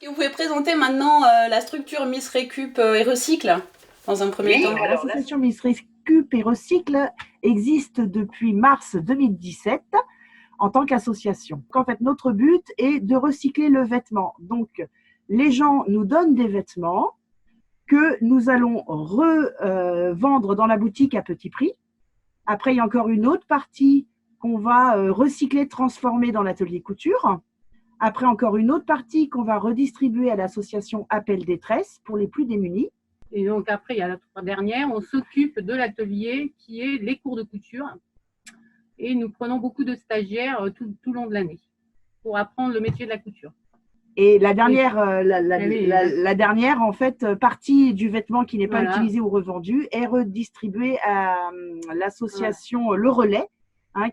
Est-ce que vous pouvez présenter maintenant la structure Miss Récup et Recycle dans un premier temps? Alors l'association Miss Récup et Recycle existe depuis mars 2017 en tant qu'association. En fait, notre but est de recycler le vêtement. Donc, les gens nous donnent des vêtements que nous allons revendre dans la boutique à petit prix. Après, il y a encore une autre partie qu'on va recycler, transformer dans l'atelier couture. Après, encore une autre partie qu'on va redistribuer à l'association Appel Détresse pour les plus démunis. Et donc après, il y a la dernière, on s'occupe de l'atelier qui est les cours de couture. Et nous prenons beaucoup de stagiaires tout le long de l'année pour apprendre le métier de la couture. Et la dernière, la dernière en fait, partie du vêtement qui n'est pas utilisé ou revendu est redistribuée à l'association Le Relais,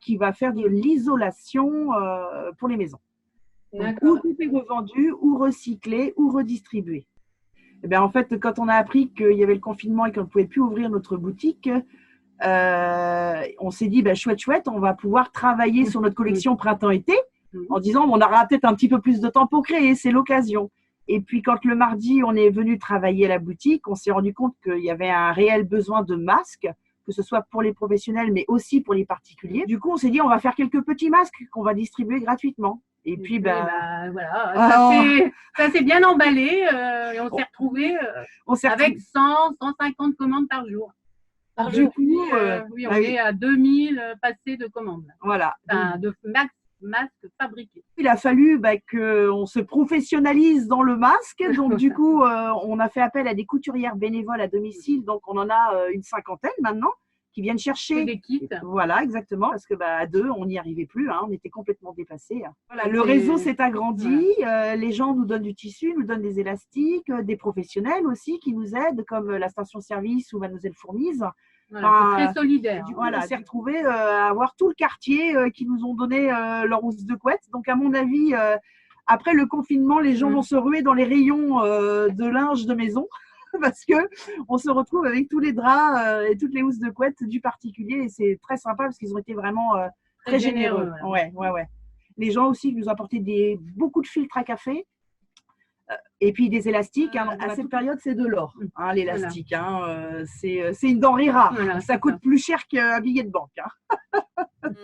qui va faire de l'isolation pour les maisons. Donc, ou tout est revendu, ou recyclé, ou redistribué. Et bien, en fait, quand on a appris qu'il y avait le confinement et qu'on ne pouvait plus ouvrir notre boutique, on s'est dit, chouette, on va pouvoir travailler sur notre collection printemps-été en disant, on aura peut-être un petit peu plus de temps pour créer, c'est l'occasion. Et puis, quand le mardi, on est venu travailler à la boutique, on s'est rendu compte qu'il y avait un réel besoin de masques, que ce soit pour les professionnels, mais aussi pour les particuliers. Du coup, on s'est dit, on va faire quelques petits masques qu'on va distribuer gratuitement. Et puis, voilà, ça s'est bien emballé et on s'est retrouvés avec 100, 150 commandes par jour. Du coup, oui, on est à 2000 passés de commandes. Voilà. Enfin, de masques fabriqués. Il a fallu qu'on se professionnalise dans le masque. Donc, du coup, on a fait appel à des couturières bénévoles à domicile. Donc, on en a une cinquantaine maintenant qui viennent chercher des kits. Voilà, exactement, parce que à deux, on n'y arrivait plus, on était complètement dépassés. Voilà, le réseau s'est agrandi, les gens nous donnent du tissu, nous donnent des élastiques, des professionnels aussi qui nous aident, comme la station-service ou Mademoiselle Fourmise. Voilà, c'est très solidaire. Du coup, on s'est retrouvés à avoir tout le quartier qui nous ont donné leur housse de couette. Donc, à mon avis, après le confinement, les gens vont se ruer dans les rayons de linge de maison. Parce que on se retrouve avec tous les draps et toutes les housses de couette du particulier et c'est très sympa parce qu'ils ont été vraiment très généreux. Ouais. Les gens aussi nous ont apporté beaucoup de filtres à café et puis des élastiques. À cette période, c'est de l'or, l'élastique. C'est une denrée rare. Voilà, ça coûte plus cher qu'un billet de banque.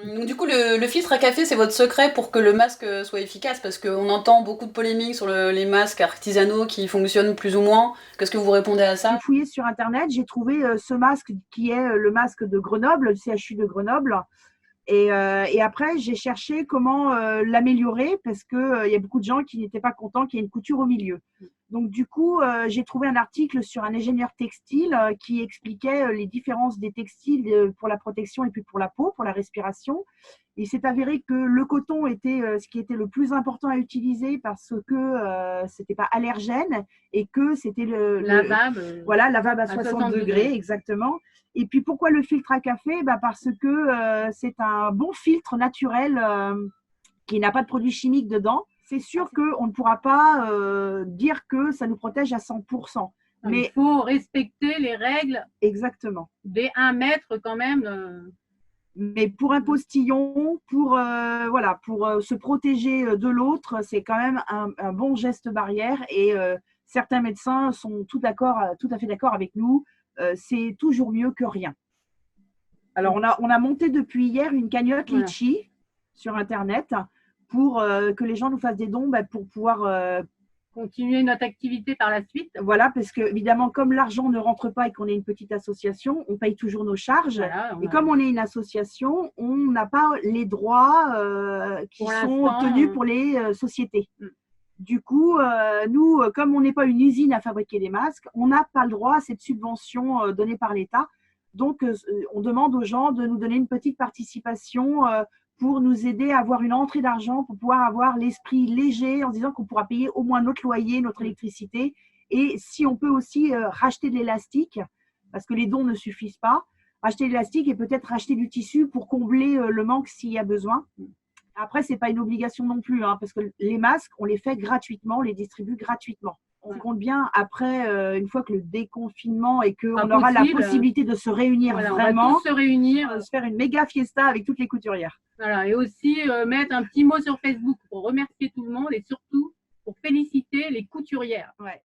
Donc, du coup, le filtre à café, c'est votre secret pour que le masque soit efficace, parce qu'on entend beaucoup de polémiques sur les masques artisanaux qui fonctionnent plus ou moins. Qu'est-ce que vous répondez à ça? J'ai fouillé sur Internet, j'ai trouvé ce masque qui est le masque de Grenoble, le CHU de Grenoble. Et après, j'ai cherché comment l'améliorer parce qu'il y a beaucoup de gens qui n'étaient pas contents qu'il y ait une couture au milieu. Donc, du coup, j'ai trouvé un article sur un ingénieur textile qui expliquait les différences des textiles pour la protection et puis pour la peau, pour la respiration. Il s'est avéré que le coton était ce qui était le plus important à utiliser parce que c'était pas allergène et que c'était lavable. Voilà, lavable à 60 degrés, exactement. Et puis, pourquoi le filtre à café? Parce que c'est un bon filtre naturel qui n'a pas de produits chimiques dedans. C'est sûr qu'on ne pourra pas dire que ça nous protège à 100%. Mais il faut respecter les règles. Exactement. Des 1 mètre quand même. Mais pour un postillon, pour se protéger de l'autre, c'est quand même un bon geste barrière. Et certains médecins sont tout à fait d'accord avec nous. C'est toujours mieux que rien. Alors, on a monté depuis hier une cagnotte Litchi sur Internet pour que les gens nous fassent des dons pour pouvoir continuer notre activité par la suite. Voilà, parce que évidemment, comme l'argent ne rentre pas et qu'on est une petite association, on paye toujours nos charges. Et comme on est une association, on n'a pas les droits qui sont obtenus pour les sociétés. Du coup, nous, comme on n'est pas une usine à fabriquer des masques, on n'a pas le droit à cette subvention donnée par l'État. Donc, on demande aux gens de nous donner une petite participation pour nous aider à avoir une entrée d'argent, pour pouvoir avoir l'esprit léger en se disant qu'on pourra payer au moins notre loyer, notre électricité. Et si on peut aussi racheter de l'élastique, parce que les dons ne suffisent pas, racheter de l'élastique et peut-être racheter du tissu pour combler le manque s'il y a besoin. Après, ce n'est pas une obligation non plus, parce que les masques, on les fait gratuitement, on les distribue gratuitement. On compte bien après, une fois que le déconfinement et qu'on aura la possibilité de se réunir vraiment, on va tous se réunir, se faire une méga fiesta avec toutes les couturières. Voilà, et aussi mettre un petit mot sur Facebook pour remercier tout le monde et surtout pour féliciter les couturières. Ouais.